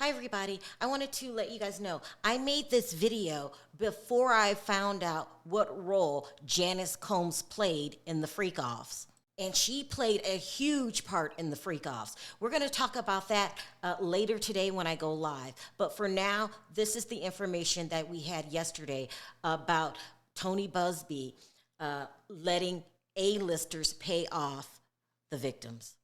Hi, everybody. I wanted to let you guys know I made this video before I found out what role Janice Combs played in the Freak Offs. And she played a huge part in the Freak Offs. We're going to talk about that later today when I go live. But for now, this is the information that we had yesterday about Tony Buzbee letting A-listers pay off the victims.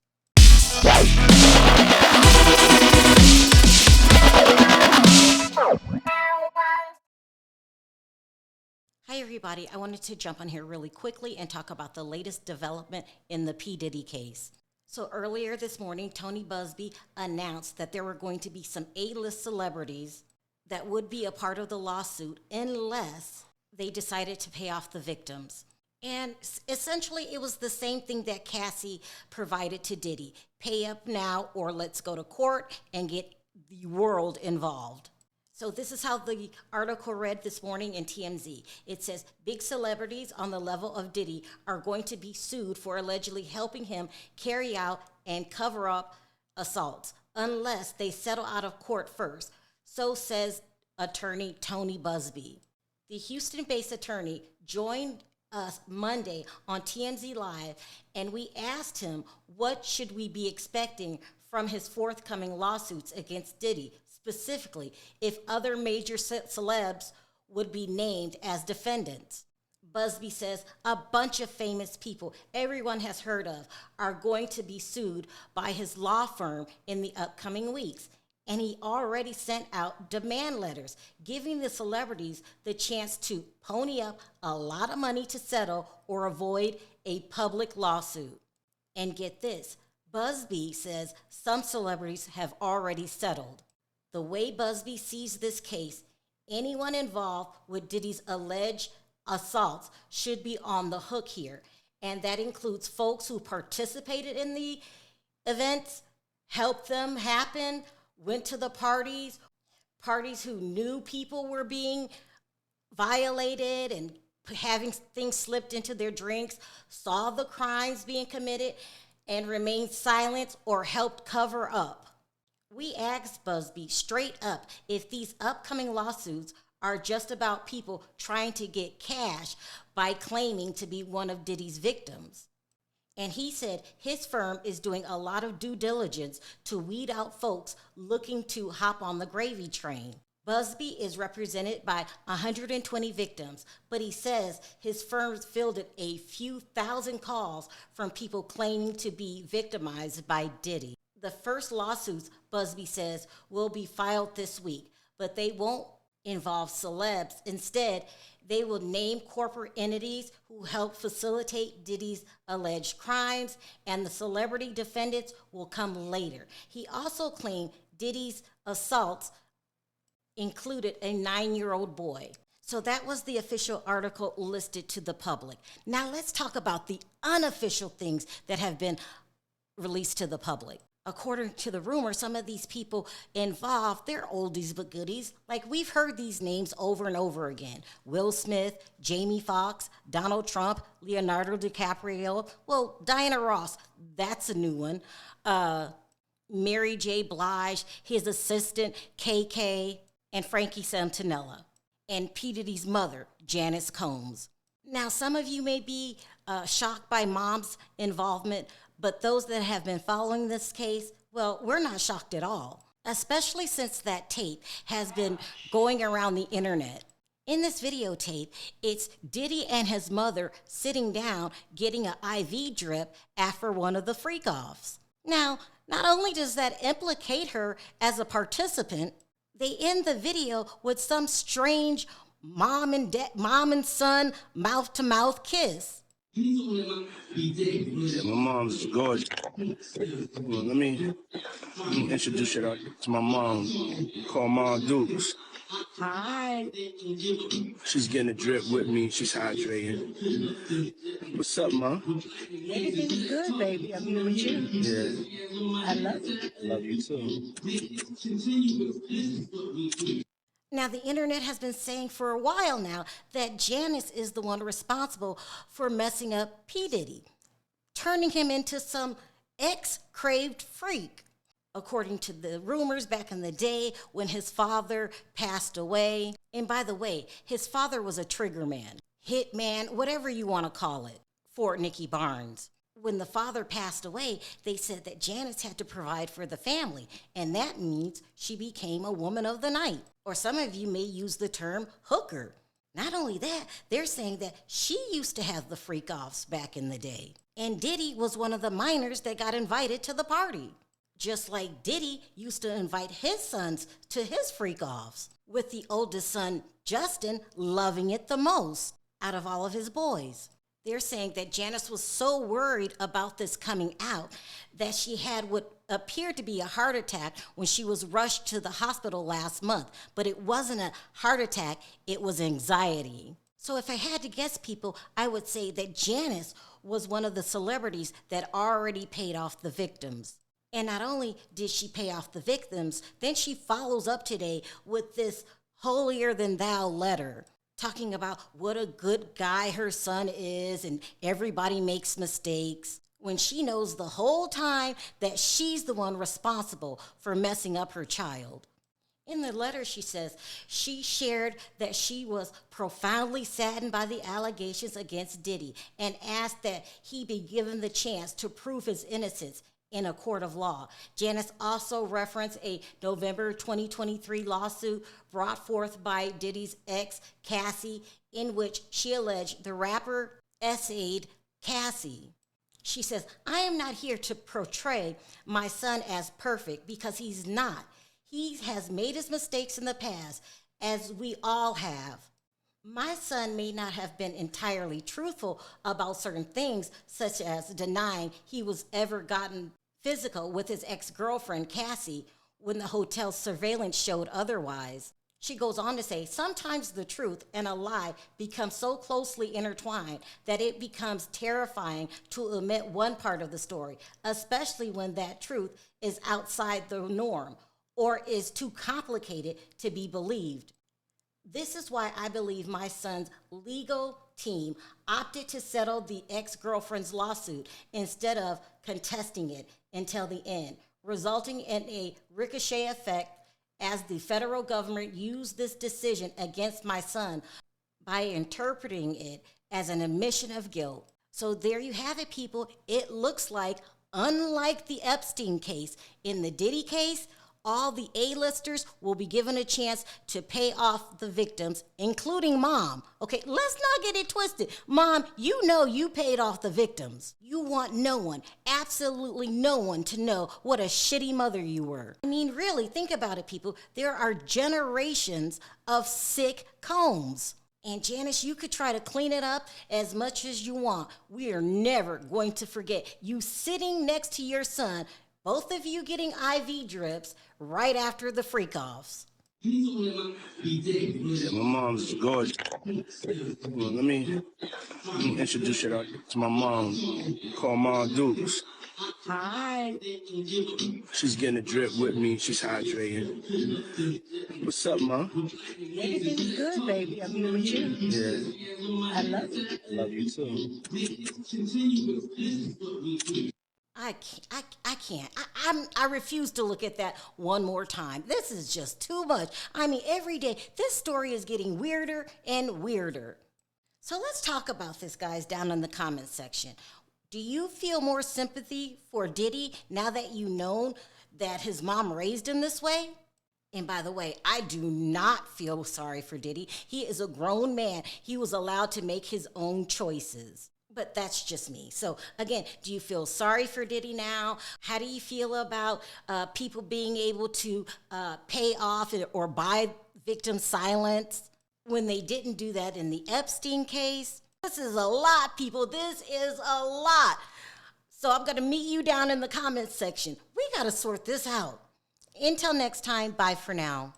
Hi, everybody. I wanted to jump on here really quickly and talk about the latest development in the P. Diddy case. So earlier this morning, Tony Buzbee announced that there were going to be some A-list celebrities that would be a part of the lawsuit unless they decided to pay off the victims. And essentially, it was the same thing that Cassie provided to Diddy. Pay up now or let's go to court and get the world involved. So this is how the article read this morning in TMZ. It says, big celebrities on the level of Diddy are going to be sued for allegedly helping him carry out and cover up assaults unless they settle out of court first. So says attorney Tony Buzbee. The Houston-based attorney joined us Monday on TMZ Live, and we asked him what should we be expecting from his forthcoming lawsuits against Diddy, specifically if other major celebs would be named as defendants. Buzbee says a bunch of famous people everyone has heard of are going to be sued by his law firm in the upcoming weeks. And he already sent out demand letters, giving the celebrities the chance to pony up a lot of money to settle or avoid a public lawsuit. And get this, Buzbee says some celebrities have already settled. The way Buzbee sees this case, anyone involved with Diddy's alleged assaults should be on the hook here. And that includes folks who participated in the events, helped them happen, went to the parties who knew people were being violated and having things slipped into their drinks, saw the crimes being committed, and remained silent or helped cover up. We asked Buzbee straight up if these upcoming lawsuits are just about people trying to get cash by claiming to be one of Diddy's victims. And he said his firm is doing a lot of due diligence to weed out folks looking to hop on the gravy train. Buzbee is represented by 120 victims, but he says his firm fielded a few thousand calls from people claiming to be victimized by Diddy. The first lawsuits, Buzbee says, will be filed this week, but they won't involve celebs. Instead, they will name corporate entities who helped facilitate Diddy's alleged crimes, and the celebrity defendants will come later. He also claimed Diddy's assaults included a 9-year-old boy. So that was the official article listed to the public. Now let's talk about the unofficial things that have been released to the public. According to the rumor, some of these people involved, they're oldies but goodies. Like, we've heard these names over and over again. Will Smith, Jamie Foxx, Donald Trump, Leonardo DiCaprio. Well, Diana Ross, that's a new one. Mary J. Blige, his assistant, KK, and Frankie Santinella. And P. Diddy's mother, Janice Combs. Now, some of you may be shocked by Mom's involvement, but those that have been following this case, well, we're not shocked at all, especially since that tape has been going around the internet. In this videotape, it's Diddy and his mother sitting down getting an IV drip after one of the freak-offs. Now, not only does that implicate her as a participant, they end the video with some strange mom and son mouth-to-mouth kiss. Yeah, my mom's gorgeous. Well, let me introduce you to my mom. Call Mom Dukes. Hi. She's getting a drip with me. She's hydrating. What's up, Mom? Everything's good, baby. I'm here with you. Yeah, I love you. love you too. Now, the internet has been saying for a while now that Janice is the one responsible for messing up P. Diddy, turning him into some ex-craved freak. according to the rumors back in the day when his father passed away. And by the way, his father was a trigger man, hitman, whatever you want to call it, for Nikki Barnes. When the father passed away, they said that Janice had to provide for the family, and that means she became a woman of the night. Or some of you may use the term hooker. Not only that, they're saying that she used to have the freak-offs back in the day. And Diddy was one of the minors that got invited to the party. Just like Diddy used to invite his sons to his freak-offs, with the oldest son, Justin, loving it the most out of all of his boys. They're saying that Janice was so worried about this coming out that she had what appeared to be a heart attack when she was rushed to the hospital last month. But it wasn't a heart attack, it was anxiety. So if I had to guess, people, I would say that Janice was one of the celebrities that already paid off the victims. And not only did she pay off the victims, then she follows up today with this holier-than-thou letter, talking about what a good guy her son is and everybody makes mistakes, when she knows the whole time that she's the one responsible for messing up her child. In the letter, she says she shared that she was profoundly saddened by the allegations against Diddy and asked that he be given the chance to prove his innocence in a court of law. Janice also referenced a November 2023 lawsuit brought forth by Diddy's ex, Cassie, in which she alleged the rapper essayed Cassie. She says, "I am not here to portray my son as perfect because he's not. He has made his mistakes in the past, as we all have. My son may not have been entirely truthful about certain things, such as denying he was ever gotten physical with his ex-girlfriend, Cassie, when the hotel surveillance showed otherwise." She goes on to say, "Sometimes the truth and a lie become so closely intertwined that it becomes terrifying to omit one part of the story, especially when that truth is outside the norm or is too complicated to be believed. This is why I believe my son's legal team opted to settle the ex-girlfriend's lawsuit instead of contesting it until the end, resulting in a ricochet effect as the federal government used this decision against my son by interpreting it as an admission of guilt." So there you have it, people. It looks like, unlike the Epstein case, in the Diddy case, all the A-listers will be given a chance to pay off the victims, including mom. Okay, let's not get it twisted. Mom, you know you paid off the victims. You want no one, absolutely no one, to know what a shitty mother you were. I mean, really, think about it, people. There are generations of sick Combs. And Janice, you could try to clean it up as much as you want. We are never going to forget you sitting next to your son, both of you getting IV drips right after the freak-offs. Yeah, my mom's gorgeous. Well, let me introduce you to my mom. Call Ma Dukes. Hi. She's getting a drip with me. She's hydrating. What's up, Ma? Everything's good, baby. I mean, with you. Yeah, I love you. I love you too. I can't. I refuse to look at that one more time. This is just too much. I mean, every day, this story is getting weirder and weirder. So let's talk about this, guys, down in the comments section. Do you feel more sympathy for Diddy now that you know that his mom raised him this way? And by the way, I do not feel sorry for Diddy. He is a grown man. He was allowed to make his own choices. But that's just me. So again, do you feel sorry for Diddy now? How do you feel about people being able to pay off or buy victim silence when they didn't do that in the Epstein case? This is a lot, people. This is a lot. So I'm going to meet you down in the comments section. We got to sort this out. Until next time, bye for now.